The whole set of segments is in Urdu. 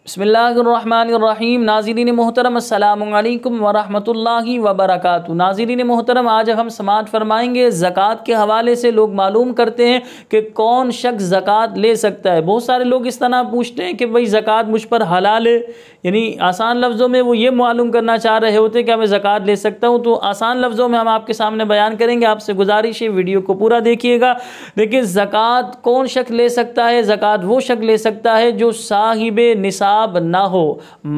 بسم اللہ الرحمن الرحیم۔ ناظرین محترم السلام علیکم ورحمۃ اللہ وبرکاتہ۔ ناظرین محترم، آج ہم سماعت فرمائیں گے زکوٰۃ کے حوالے سے۔ لوگ معلوم کرتے ہیں کہ کون شخص زکوٰۃ لے سکتا ہے۔ بہت سارے لوگ اس طرح پوچھتے ہیں کہ بھئی زکوٰۃ مجھ پر حلال ہے، یعنی آسان لفظوں میں وہ یہ معلوم کرنا چاہ رہے ہوتے کہ میں زکوٰۃ لے سکتا ہوں۔ تو آسان لفظوں میں ہم آپ کے سامنے بیان کریں گے، آپ سے گزارش ہے ویڈیو کو پورا دیکھیے گا۔ دیکھیں، زکوٰۃ کون شخص لے سکتا ہے؟ زکوٰۃ وہ شخص لے سکتا ہے جو صاحب نصاب نہ ہو،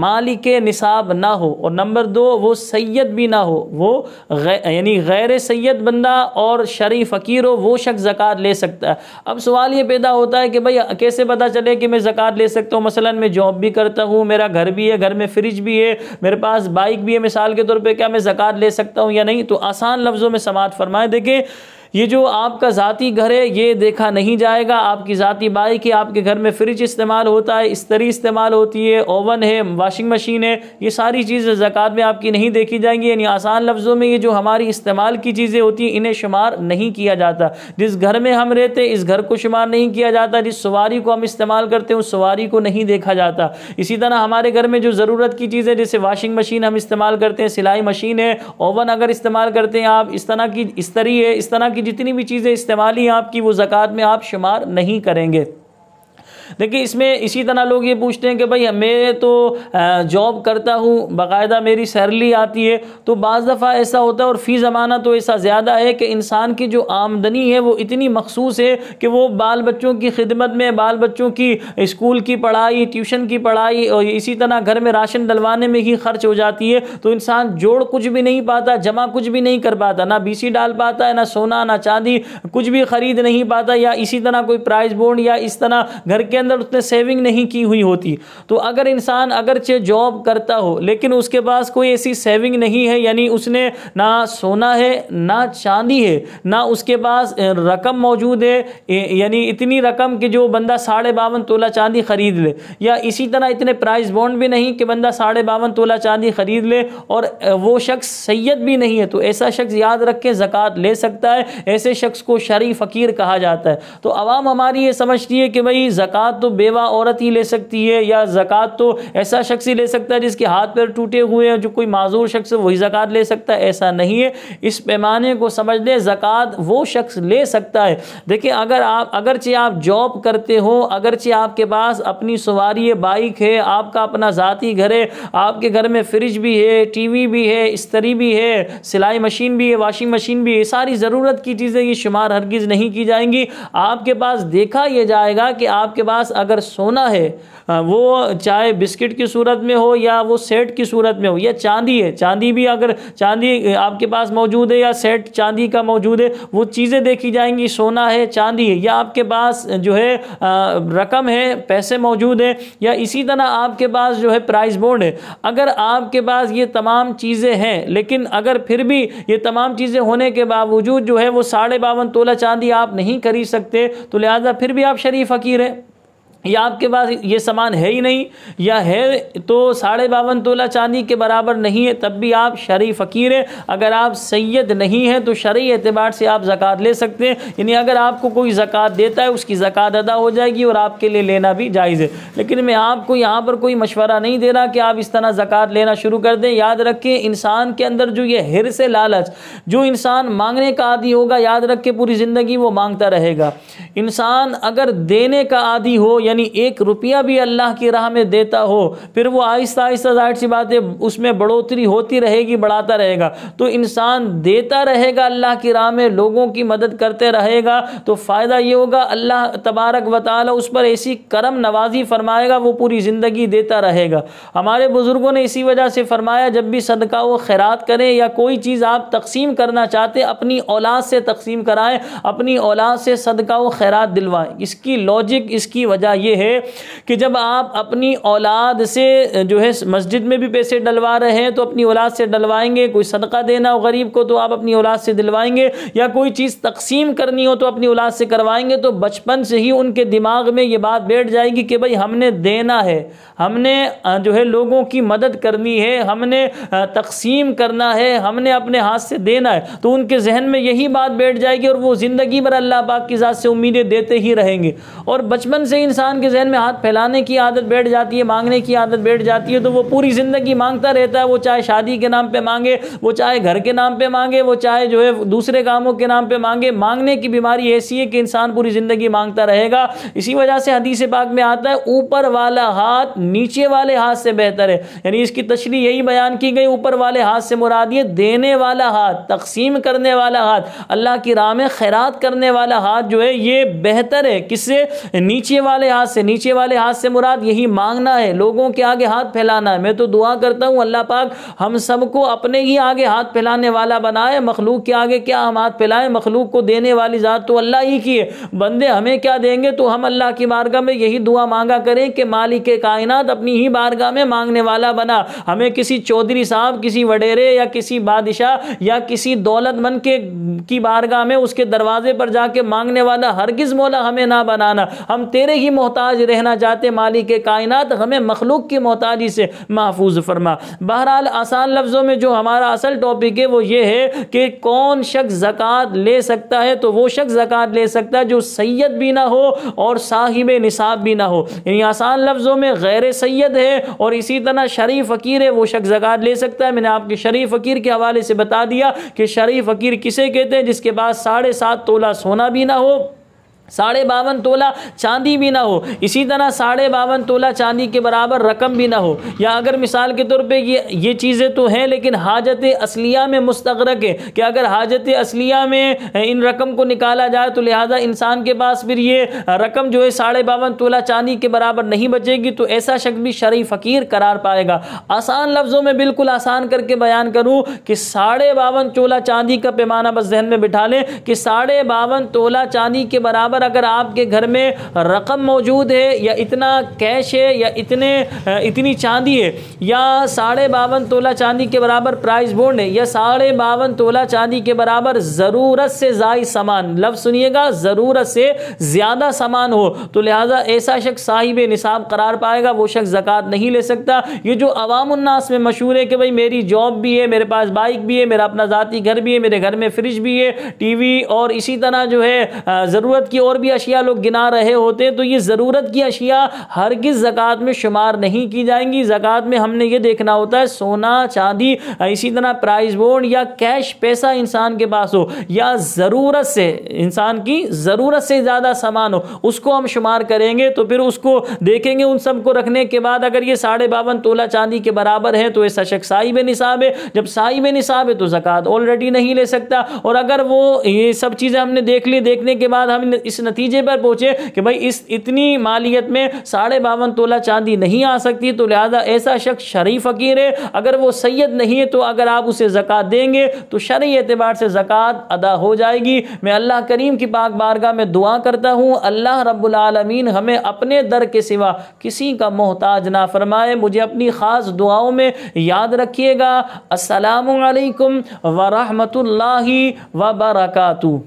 مالک نصاب نہ ہو، اور نمبر 2 وہ سید بھی نہ ہو، وہ یعنی غیر سید بندہ اور شرعی فقیر ہو، وہ شخص زکوٰۃ لے سکتا ہے۔ اب سوال یہ پیدا ہوتا ہے کہ بھئی کیسے پتہ چلے کہ میں زکوٰۃ لے سکتا ہوں؟ مثلا میں جاب بھی کرتا ہوں، میرا گھر بھی ہے، گھر میں فریج بھی ہے، میرے پاس بائک بھی ہے، مثال کے طور پہ کیا میں زکوٰۃ لے سکتا ہوں یا نہیں؟ تو آسان لفظوں میں سماعت فرمائیں۔ دیکھیں، یہ جو آپ کا ذاتی گھر ہے یہ دیکھا نہیں جائے گا، آپ کی ذاتی بائک ہے، آپ کے گھر میں فریج استعمال ہوتا ہے، استری استعمال ہوتی ہے، اوون ہے، واشنگ مشین ہے، یہ ساری چیزیں زکوٰۃ میں آپ کی نہیں دیکھی جائیں گی۔ یعنی آسان لفظوں میں یہ جو ہماری استعمال کی چیزیں ہوتی ہیں انہیں شمار نہیں کیا جاتا۔ جس گھر میں ہم رہتے ہیں اس گھر کو شمار نہیں کیا جاتا، جس سواری کو ہم استعمال کرتے ہیں اس سواری کو نہیں دیکھا جاتا۔ اسی طرح ہمارے گھر میں جو ضرورت کی چیزیں جیسے واشنگ مشین ہم استعمال کرتے ہیں، سلائی مشین ہے، اوون اگر استعمال کرتے ہیں آپ، اس طرح کی استری ہے، اس طرح کی جتنی بھی چیزیں استعمالی ہیں آپ کی، وہ زکوٰۃ میں آپ شمار نہیں کریں گے۔ دیکھیں، اس میں اسی طرح لوگ یہ پوچھتے ہیں کہ بھئی میں تو جاب کرتا ہوں، باقاعدہ میری سیلری آتی ہے، تو بعض دفعہ ایسا ہوتا ہے اور فی زمانہ تو ایسا زیادہ ہے کہ انسان کی جو آمدنی ہے وہ اتنی مخصوص ہے کہ وہ بال بچوں کی خدمت میں، بال بچوں کی اسکول کی پڑھائی، ٹیوشن کی پڑھائی اور اسی طرح گھر میں راشن ڈلوانے میں ہی خرچ ہو جاتی ہے۔ تو انسان جوڑ کچھ بھی نہیں پاتا، جمع کچھ بھی نہیں کر پاتا، نہ BC ڈال پاتا ہے، نہ سونا نہ چاندی کچھ بھی خرید نہیں پاتا، یا اسی طرح کوئی پرائز بونڈ یا اس طرح گھر کے اندر اس نے سیونگ نہیں کی ہوئی ہوتی۔ تو اگر انسان اگرچہ جاب کرتا ہو لیکن اس کے پاس کوئی ایسی سیونگ نہیں ہے، یعنی اس نے نہ سونا ہے نہ چاندی ہے، نہ اس کے پاس رقم موجود ہے، یعنی اتنی رقم کہ جو بندہ 52.5 تولہ چاندی خرید لے، یا اسی طرح اتنے پرائز بونڈ بھی نہیں کہ بندہ 52.5 تولہ چاندی خرید لے، اور وہ شخص سید بھی نہیں ہے، تو ایسا شخص یاد رکھ کے زکوٰۃ لے سکتا ہے۔ ایسے شخص کو شرعی فقیر کہا جاتا ہے۔ تو عوام ہماری یہ سمجھتی ہے کہ بھئی زکوٰۃ تو بیوہ عورت ہی لے سکتی ہے، یا زکوٰۃ تو ایسا شخص ہی لے سکتا ہے جس کے ہاتھ پیر ٹوٹے ہوئے ہیں، جو کوئی معذور شخص ہے وہی زکوٰۃ لے سکتا ہے۔ ایسا نہیں ہے، اس پیمانے کو سمجھ لیں، زکوٰۃ وہ شخص لے سکتا ہے۔ دیکھیں، اگرچہ آپ جاب کرتے ہو، اگرچہ آپ کے پاس اپنی سواری ہے، بائک ہے، آپ کا اپنا ذاتی گھر ہے، آپ کے گھر میں فریج بھی ہے، ٹی وی بھی ہے، استری بھی ہے، سلائی مشین بھی ہے، واشنگ مشین بھی ہے، ساری ضرورت کی چیزیں یہ شمار ہرگز نہیں کی جائیں گی۔ آپ کے پاس دیکھا یہ جائے گا کہ آپ کے پاس اگر سونا ہے، وہ چاہے بسکٹ کی صورت میں ہو یا وہ سیٹ کی صورت میں ہو، یا چاندی ہے، چاندی بھی اگر چاندی آپ کے پاس موجود ہے یا سیٹ چاندی کا موجود ہے، وہ چیزیں دیکھی جائیں گی، سونا ہے، چاندی ہے، یا آپ کے پاس جو ہے رقم ہے، پیسے موجود ہیں، یا اسی طرح آپ کے پاس جو ہے پرائز بونڈ ہے۔ اگر آپ کے پاس یہ تمام چیزیں ہیں، لیکن اگر پھر بھی یہ تمام چیزیں ہونے کے باوجود جو ہے وہ 52.5 تولہ چاندی آپ نہیں خرید سکتے، تو لہٰذا پھر بھی آپ شرعی فقیر ہیں، یا آپ کے پاس یہ سامان ہے ہی نہیں، یا ہے تو 52.5 تولہ چاندی کے برابر نہیں ہے، تب بھی آپ شرعی فقیر ہیں۔ اگر آپ سید نہیں ہیں تو شرعی اعتبار سے آپ زکوٰۃ لے سکتے ہیں، یعنی اگر آپ کو کوئی زکوٰۃ دیتا ہے اس کی زکوٰۃ ادا ہو جائے گی اور آپ کے لیے لینا بھی جائز ہے۔ لیکن میں آپ کو یہاں پر کوئی مشورہ نہیں دے رہا کہ آپ اس طرح زکوٰۃ لینا شروع کر دیں۔ یاد رکھیں، انسان کے اندر جو یہ حرص لالچ، جو انسان مانگنے کا عادی ہوگا، یاد رکھ کے پوری زندگی وہ مانگتا رہے گا۔ انسان اگر دینے کا عادی ہو، یعنی 1 روپیہ بھی اللہ کی راہ میں دیتا ہو، پھر وہ آہستہ آہستہ ظاہر سی بات ہے اس میں بڑھوتری ہوتی رہے گی، بڑھاتا رہے گا، تو انسان دیتا رہے گا اللہ کی راہ میں، لوگوں کی مدد کرتے رہے گا، تو فائدہ یہ ہوگا اللہ تبارک و تعالی اس پر ایسی کرم نوازی فرمائے گا، وہ پوری زندگی دیتا رہے گا۔ ہمارے بزرگوں نے اسی وجہ سے فرمایا، جب بھی صدقہ و خیرات کریں یا کوئی چیز آپ تقسیم کرنا چاہتے، اپنی اولاد سے تقسیم کرائیں، اپنی اولاد سے صدقہ و خیرات دلوائیں۔ اس کی لاجک، اس کی وجہ یہ ہے کہ جب آپ اپنی اولاد سے جو ہے مسجد میں بھی پیسے ڈلوا رہے ہیں تو اپنی اولاد سے ڈلوائیں گے، کوئی صدقہ دینا ہو غریب کو تو آپ اپنی اولاد سے دلوائیں گے، یا کوئی چیز تقسیم کرنی ہو تو اپنی اولاد سے کروائیں گے، تو بچپن سے ہی ان کے دماغ میں یہ بات بیٹھ جائے گی کہ بھئی ہم نے دینا ہے، ہم نے جو ہے لوگوں کی مدد کرنی ہے، ہم نے تقسیم کرنا ہے، ہم نے اپنے ہاتھ سے دینا ہے، تو ان کے ذہن میں یہی بات بیٹھ جائے گی اور وہ زندگی بھر اللہ پاک کی ذات سے امیدیں دیتے ہی رہیں گے۔ اور بچپن سے انسان انسان کے ذہن میں ہاتھ پھیلانے کی عادت بیٹھ جاتی ہے، مانگنے کی عادت بیٹھ جاتی ہے، تو وہ پوری زندگی مانگتا رہتا ہے. وہ چاہے شادی کے نام پہ مانگے، وہ چاہے گھر کے نام پہ مانگے، وہ چاہے جو ہے دوسرے کاموں کے نام پہ مانگے. مانگنے کی بیماری ایسی ہے کہ انسان پوری زندگی مانگتا رہے گا. اسی وجہ سے حدیث پاک میں آتا ہے اوپر والا ہاتھ نیچے والے ہاتھ سے بہتر ہے. یعنی اس کی تشریح یہی بیان کی گئی، اوپر والے ہاتھ سے مراد یہ دینے والا ہاتھ، تقسیم کرنے والا ہاتھ، اللہ کی راہ میں خیرات کرنے والا ہاتھ جو ہے یہ بہتر ہے. کس سے؟ نیچے والے ہاتھ سے. نیچے والے ہاتھ سے مراد یہی مانگنا ہے، لوگوں کے آگے ہاتھ پھیلانا ہے. میں تو دعا کرتا ہوں اللہ پاک ہم سب کو اپنے ہی آگے ہاتھ پھیلانے والا بنائے. مخلوق کے آگے کیا ہم ہاتھ پھیلائیں؟ مخلوق کو دینے والی ذات تو اللہ ہی کی ہے. بندے ہمیں کیا دیں گے؟ تو ہم اللہ کی بارگاہ میں یہی دعا مانگا کریں کہ مالک کائنات اپنی ہی بارگاہ میں مانگنے والا بنا. ہمیں کسی چودھری صاحب، کسی وڈیرے یا کسی بادشاہ یا کسی دولت مند کی بارگاہ میں اس کے دروازے پر جا کے مانگنے والا ہرگز مولا ہمیں نہ بنانا. ہم تیرے ہی محتاج رہنا چاہتے. مالک کائنات ہمیں مخلوق کی محتاجی سے محفوظ فرما. بہرحال آسان لفظوں میں جو ہمارا اصل ٹاپک ہے وہ یہ ہے کہ کون شخص زکوٰۃ لے سکتا ہے؟ تو وہ شخص زکوٰۃ لے سکتا ہے جو سید بھی نہ ہو اور صاحب نصاب بھی نہ ہو. یعنی آسان لفظوں میں غیر سید ہے اور اسی طرح شریف فقیر ہے، وہ شخص زکوٰۃ لے سکتا ہے. میں نے آپ کے شریف فقیر کے حوالے سے بتا دیا کہ شریف فقیر کسے کہتے ہیں؟ جس کے پاس 7.5 تولہ سونا بھی نہ ہو، 52.5 تولہ چاندی بھی نہ ہو، اسی طرح 52.5 تولہ چاندی کے برابر رقم بھی نہ ہو. یا اگر مثال کے طور پہ یہ چیزیں تو ہیں لیکن حاجت اصلیہ میں مستغرق ہے کہ اگر حاجت اصلیہ میں ان رقم کو نکالا جائے تو لہٰذا انسان کے پاس پھر یہ رقم جو ہے 52.5 تولہ چاندی کے برابر نہیں بچے گی، تو ایسا شخص بھی شریف فقیر قرار پائے گا. آسان لفظوں میں بالکل آسان کر کے بیان کروں کہ 52.5 تولہ چاندی کا پیمانہ بس ذہن میں بٹھا لیں کہ 52.5 تولہ چاندی کے برابر اگر آپ کے گھر میں رقم موجود ہے یا اتنا کیش ہے یا اتنی چاندی ہے یا 52.5 تولہ چاندی کے برابر پرائز بونڈ ہے یا 52.5 تولہ چاندی کے برابر ضرورت سے زائد سامان، لفظ سنیے گا، ضرورت سے زیادہ سامان ہو، تو لہٰذا ایسا شخص صاحب نصاب قرار پائے گا. وہ شخص زکوٰۃ نہیں لے سکتا. یہ جو عوام الناس میں مشہور ہے کہ بھائی میری جاب بھی ہے، میرے پاس بائک بھی ہے، میرا اپنا ذاتی گھر بھی ہے، میرے گھر میں فریج بھی ہے، ٹی وی اور اسی طرح جو ہے ضرورت کی اور بھی اشیاء لوگ گنا رہے ہوتے ہیں، تو یہ ضرورت کی اشیاء ہرگز زکوٰۃ میں شمار نہیں کی جائیں گی. زکوٰۃ میں ہم نے یہ دیکھنا ہوتا ہے سونا، چاندی، اسی طرح پرائز بونڈ یا کیش پیسہ انسان کے پاس ہو یا ضرورت سے انسان کی ضرورت سے زیادہ سامان ہو، اس کو ہم شمار کریں گے. تو پھر اس کو دیکھیں گے، ان سب کو رکھنے کے بعد اگر یہ 52.5 تولہ چاندی کے برابر ہے تو ایسا شخص صاحب نصاب ہے. جب صاحب نصاب ہے تو زکوٰۃ آلریڈی نہیں لے سکتا. اور اگر وہ یہ سب چیزیں ہم نے دیکھ لی، دیکھنے کے بعد ہم اس نتیجے پر پہنچے کہ بھائی اتنی مالیت میں 52.5 تولہ چاندی نہیں آ سکتی، تو لہذا ایسا شخص شریف فقیر ہے. اگر وہ سید نہیں ہے تو اگر آپ اسے زکوٰۃ دیں گے تو شرعی اعتبار سے زکوٰۃ ادا ہو جائے گی. میں اللہ کریم کی پاک بارگاہ میں دعا کرتا ہوں اللہ رب العالمین ہمیں اپنے در کے سوا کسی کا محتاج نہ فرمائے. مجھے اپنی خاص دعاؤں میں یاد رکھیے گا. السلام علیکم ورحمۃ اللہ وبرکاتہ.